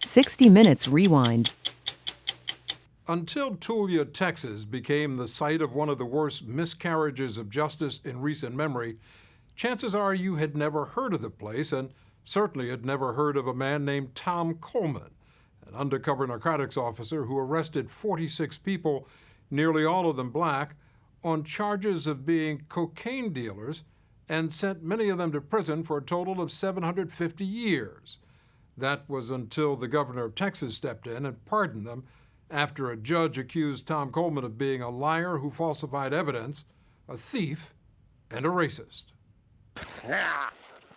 60 Minutes Rewind. Until Tulia, Texas became the site of one of the worst miscarriages of justice in recent memory, chances are you had never heard of the place and certainly had never heard of a man named Tom Coleman, an undercover narcotics officer who arrested 46 people, nearly all of them black, on charges of being cocaine dealers and sent many of them to prison for a total of 750 years. That was until the governor of Texas stepped in and pardoned them after a judge accused Tom Coleman of being a liar who falsified evidence, a thief, and a racist.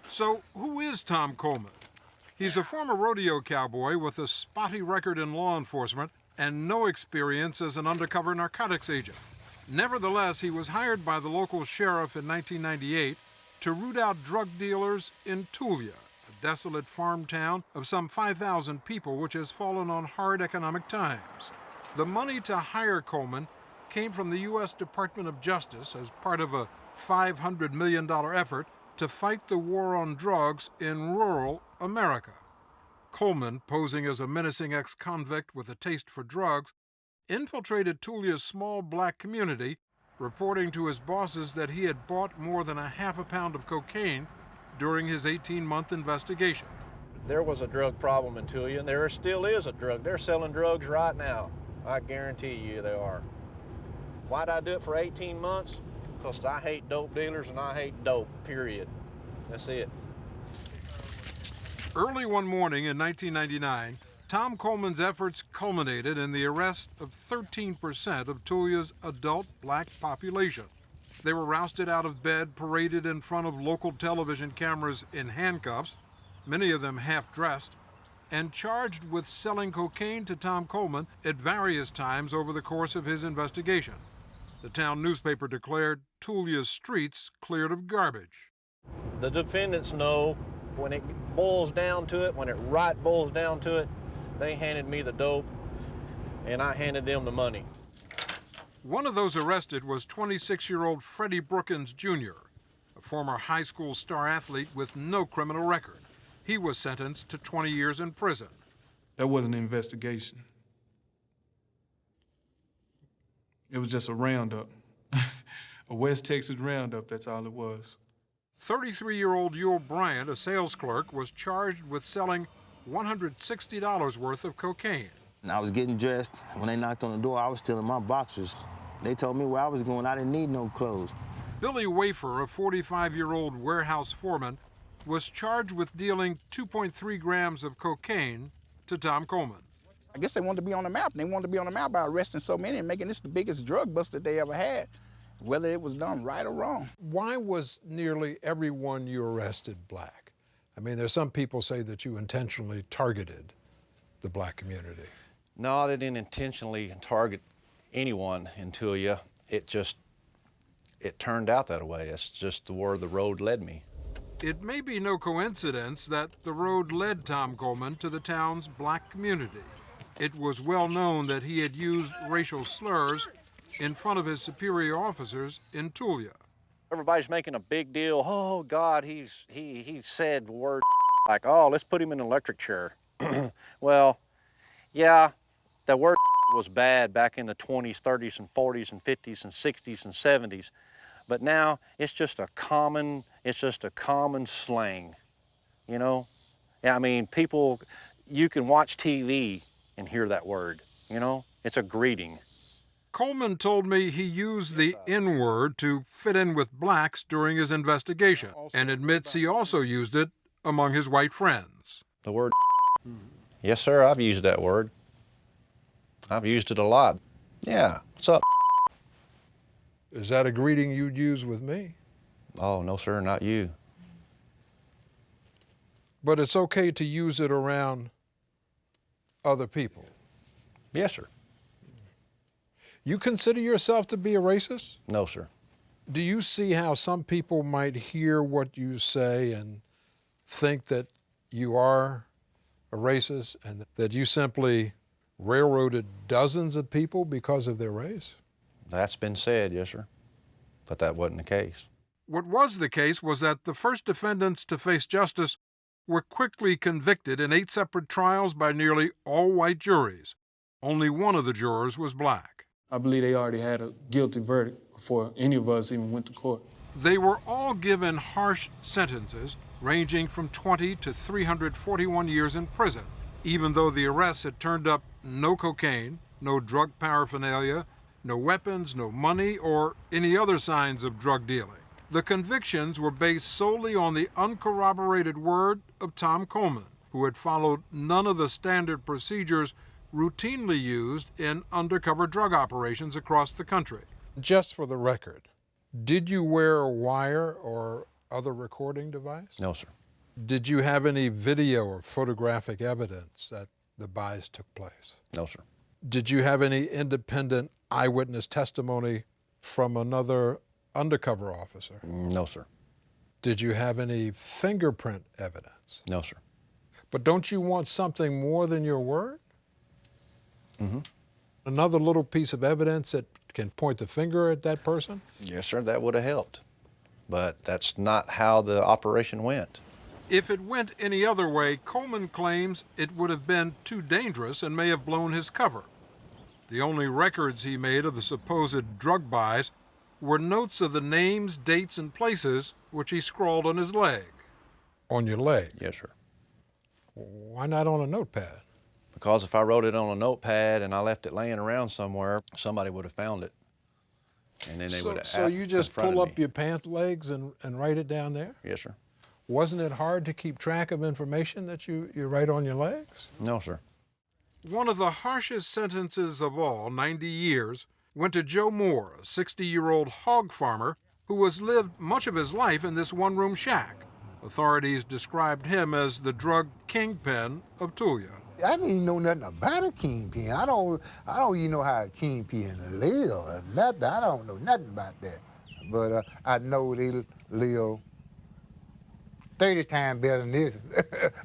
So who is Tom Coleman? He's a former rodeo cowboy with a spotty record in law enforcement and no experience as an undercover narcotics agent. Nevertheless, he was hired by the local sheriff in 1998 to root out drug dealers in Tulia, a desolate farm town of some 5,000 people which has fallen on hard economic times. The money to hire Coleman came from the U.S. Department of Justice as part of a $500 million effort to fight the war on drugs in rural America. Coleman, posing as a menacing ex-convict with a taste for drugs, infiltrated Tulia's small black community, reporting to his bosses that he had bought more than a half a pound of cocaine during his 18-month investigation. There was a drug problem in Tulia, and there still is a drug. They're selling drugs right now. I guarantee you they are. Why'd I do it for 18 months? Because I hate dope dealers and I hate dope, period. That's it. Early one morning in 1999, Tom Coleman's efforts culminated in the arrest of 13% of Tulia's adult black population. They were rousted out of bed, paraded in front of local television cameras in handcuffs, many of them half-dressed, and charged with selling cocaine to Tom Coleman at various times over the course of his investigation. The town newspaper declared Tulia's streets cleared of garbage. The defendants know when it boils down to it, when it right boils down to it, they handed me the dope and I handed them the money. One of those arrested was 26-year-old Freddie Brookins, Jr., a former high school star athlete with no criminal record. He was sentenced to 20 years in prison. That wasn't an investigation. It was just a roundup. A West Texas roundup, that's all it was. 33-year-old Yule Bryant, a sales clerk, was charged with selling $160 worth of cocaine. I was getting dressed. When they knocked on the door, I was still in my boxers. They told me where I was going. I didn't need no clothes. Billy Wafer, a 45-year-old warehouse foreman, was charged with dealing 2.3 grams of cocaine to Tom Coleman. I guess they wanted to be on the map. They wanted to be on the map by arresting so many and making this the biggest drug bust that they ever had, whether it was done right or wrong. Why was nearly everyone you arrested black? I mean, there's some people say that you intentionally targeted the black community. No, I didn't intentionally target anyone in Tulia. It turned out that way. It's just where the road led me. It may be no coincidence that the road led Tom Coleman to the town's black community. It was well known that he had used racial slurs in front of his superior officers in Tulia. Everybody's making a big deal. Oh God, he said words like, oh, let's put him in an electric chair. Well, yeah, the word was bad back in the 20s, 30s, and 40s, and 50s, and 60s, and 70s. But now it's just a common slang, you know? Yeah, I mean, people, you can watch TV and hear that word, you know? It's a greeting. Coleman told me he used the N-word to fit in with blacks during his investigation and admits he also used it among his white friends. The word, yes, sir, I've used that word. I've used it a lot. Yeah, what's up? Is that a greeting you'd use with me? Oh, no, sir, not you. But it's okay to use it around other people? Yes, sir. You consider yourself to be a racist? No, sir. Do you see how some people might hear what you say and think that you are a racist and that you simply railroaded dozens of people because of their race? That's been said, yes, sir. But that wasn't the case. What was the case was that the first defendants to face justice were quickly convicted in 8 separate trials by nearly all white juries. Only one of the jurors was black. I believe they already had a guilty verdict before any of us even went to court. They were all given harsh sentences ranging from 20 to 341 years in prison, even though the arrests had turned up no cocaine, no drug paraphernalia, no weapons, no money, or any other signs of drug dealing. The convictions were based solely on the uncorroborated word of Tom Coleman, who had followed none of the standard procedures routinely used in undercover drug operations across the country. Just for the record, did you wear a wire or other recording device? No, sir. Did you have any video or photographic evidence that the buys took place? No, sir. Did you have any independent eyewitness testimony from another undercover officer? No, sir. Did you have any fingerprint evidence? No, sir. But don't you want something more than your word? Mm-hmm. Another little piece of evidence that can point the finger at that person? Yes, sir, that would have helped. But that's not how the operation went. If it went any other way, Coleman claims it would have been too dangerous and may have blown his cover. The only records he made of the supposed drug buys were notes of the names, dates, and places which he scrawled on his leg. On your leg? Yes, sir. Why not on a notepad? Because if I wrote it on a notepad and I left it laying around somewhere, somebody would have found it. And then they would have So you just pull up me. your pant legs and write it down there? Yes, sir. Wasn't it hard to keep track of information that you write on your legs? No, sir. One of the harshest sentences of all, 90 years, went to Joe Moore, a 60-year-old hog farmer who has lived much of his life in this one-room shack. Authorities described him as the drug kingpin of Tulia. I didn't even know nothing about a kingpin. I don't even know how a kingpin live or nothing. I don't know nothing about that. But I know they live 30 times better than this.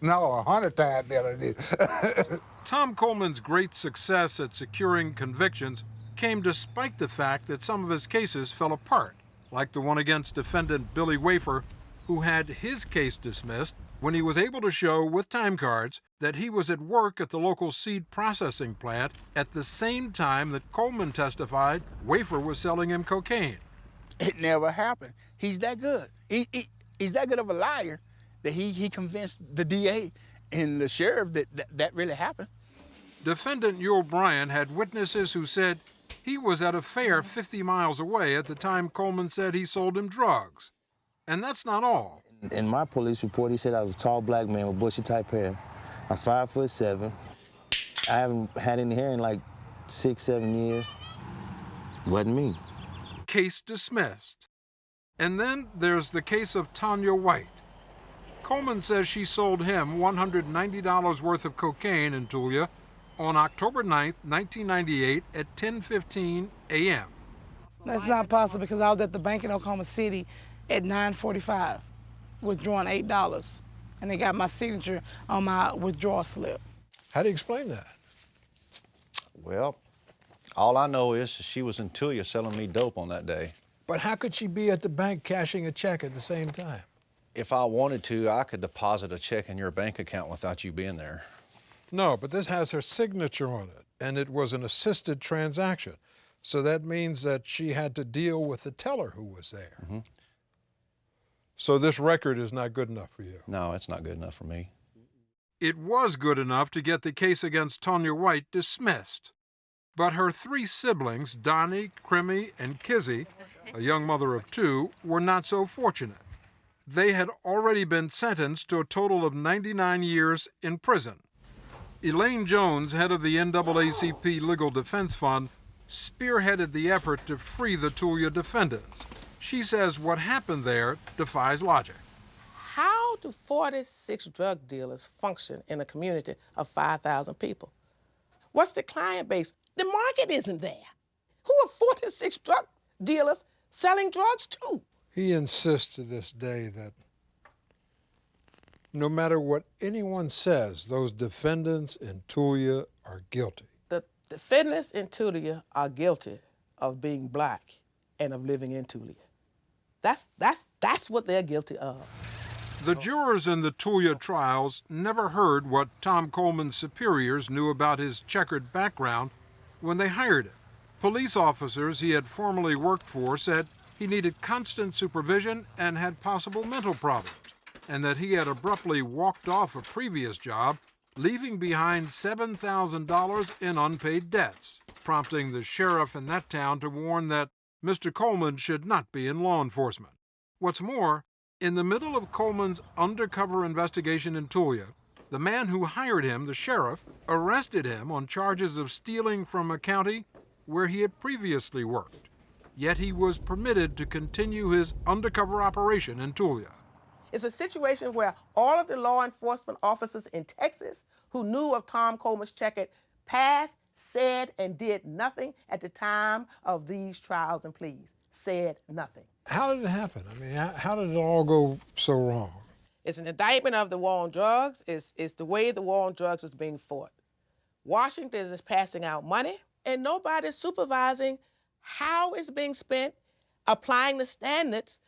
No, 100 times better than this. Tom Coleman's great success at securing convictions came despite the fact that some of his cases fell apart, like the one against defendant Billy Wafer, who had his case dismissed when he was able to show with time cards that he was at work at the local seed processing plant at the same time that Coleman testified Wafer was selling him cocaine. It never happened. He's that good. He's that good of a liar that he convinced the DA and the sheriff that really happened. Defendant Yul Bryan had witnesses who said he was at a fair 50 miles away at the time Coleman said he sold him drugs. And that's not all. In my police report, he said I was a tall black man with bushy-type hair. I'm 5'7". I haven't had any hair in like 6, 7 years. Wasn't me. Case dismissed. And then there's the case of Tanya White. Coleman says she sold him $190 worth of cocaine in Tulia on October 9th, 1998 at 10:15 a.m. That's not possible because I was at the bank in Oklahoma City at 9:45, withdrawing $8, and they got my signature on my withdrawal slip. How do you explain that? Well, all I know is she was in Tulia selling me dope on that day. But how could she be at the bank cashing a check at the same time? If I wanted to, I could deposit a check in your bank account without you being there. No, but this has her signature on it, and it was an assisted transaction. So that means that she had to deal with the teller who was there. Mm-hmm. So this record is not good enough for you? No, it's not good enough for me. It was good enough to get the case against Tanya White dismissed. But her 3 siblings, Donny, Crimmy, and Kizzy, a young mother of 2, were not so fortunate. They had already been sentenced to a total of 99 years in prison. Elaine Jones, head of the NAACP Legal Defense Fund, spearheaded the effort to free the Tulia defendants. She says what happened there defies logic. How do 46 drug dealers function in a community of 5,000 people? What's the client base? The market isn't there. Who are 46 drug dealers selling drugs to? He insists to this day that no matter what anyone says, those defendants in Tulia are guilty. The defendants in Tulia are guilty of being black and of living in Tulia. That's what they're guilty of. The jurors in the Tulia trials never heard what Tom Coleman's superiors knew about his checkered background when they hired him. Police officers he had formerly worked for said he needed constant supervision and had possible mental problems, and that he had abruptly walked off a previous job, leaving behind $7,000 in unpaid debts, prompting the sheriff in that town to warn that Mr. Coleman should not be in law enforcement. What's more, in the middle of Coleman's undercover investigation in Tulia, the man who hired him, the sheriff, arrested him on charges of stealing from a county where he had previously worked. Yet he was permitted to continue his undercover operation in Tulia. It's a situation where all of the law enforcement officers in Texas who knew of Tom Coleman's checkered past said and did nothing at the time of these trials and pleas. Said nothing. How did it happen? I mean, how did it all go so wrong? It's an indictment of the war on drugs. It's the way the war on drugs is being fought. Washington is passing out money, and nobody's supervising how it's being spent, applying the standards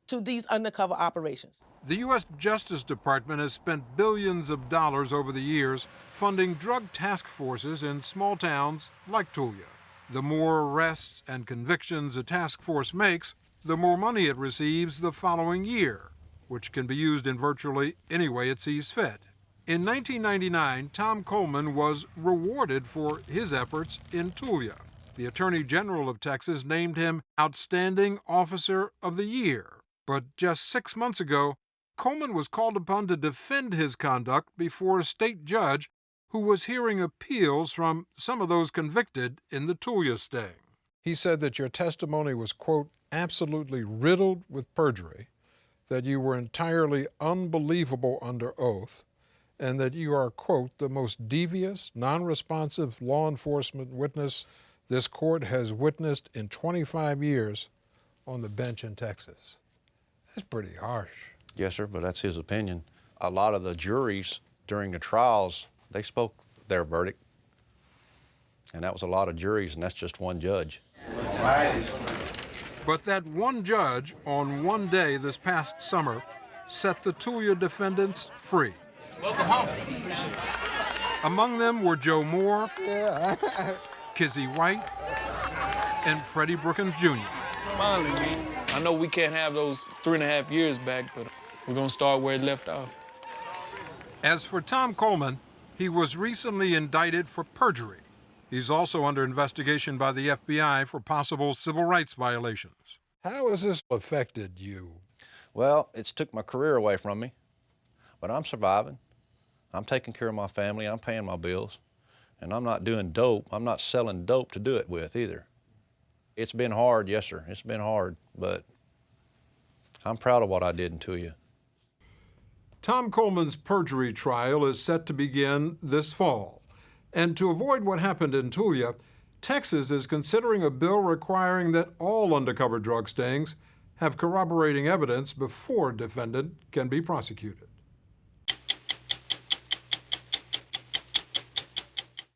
to these undercover operations. The U.S. Justice Department has spent billions of dollars over the years funding drug task forces in small towns like Tulia. The more arrests and convictions a task force makes, the more money it receives the following year, which can be used in virtually any way it sees fit. In 1999, Tom Coleman was rewarded for his efforts in Tulia. The Attorney General of Texas named him Outstanding Officer of the Year. But just 6 months ago, Coleman was called upon to defend his conduct before a state judge who was hearing appeals from some of those convicted in the Tulia sting. He said that your testimony was, quote, absolutely riddled with perjury, that you were entirely unbelievable under oath, and that you are, quote, the most devious, non-responsive law enforcement witness this court has witnessed in 25 years on the bench in Texas. That's pretty harsh. Yes, sir, but that's his opinion. A lot of the juries during the trials, they spoke their verdict. And that was a lot of juries, and that's just one judge. But that one judge, on one day this past summer, set the Tulia defendants free. Welcome home. Among them were Joe Moore, Kizzy White, and Freddie Brookins Jr. Finally, man. I know we can't have those 3.5 years back, but we're gonna start where it left off. As for Tom Coleman, he was recently indicted for perjury. He's also under investigation by the FBI for possible civil rights violations. How has this affected you? Well, it's took my career away from me, but I'm surviving. I'm taking care of my family, I'm paying my bills, and I'm not doing dope. I'm not selling dope to do it with either. It's been hard, yes, sir. It's been hard, but I'm proud of what I did in Tulia. Tom Coleman's perjury trial is set to begin this fall. And to avoid what happened in Tulia, Texas is considering a bill requiring that all undercover drug stings have corroborating evidence before a defendant can be prosecuted.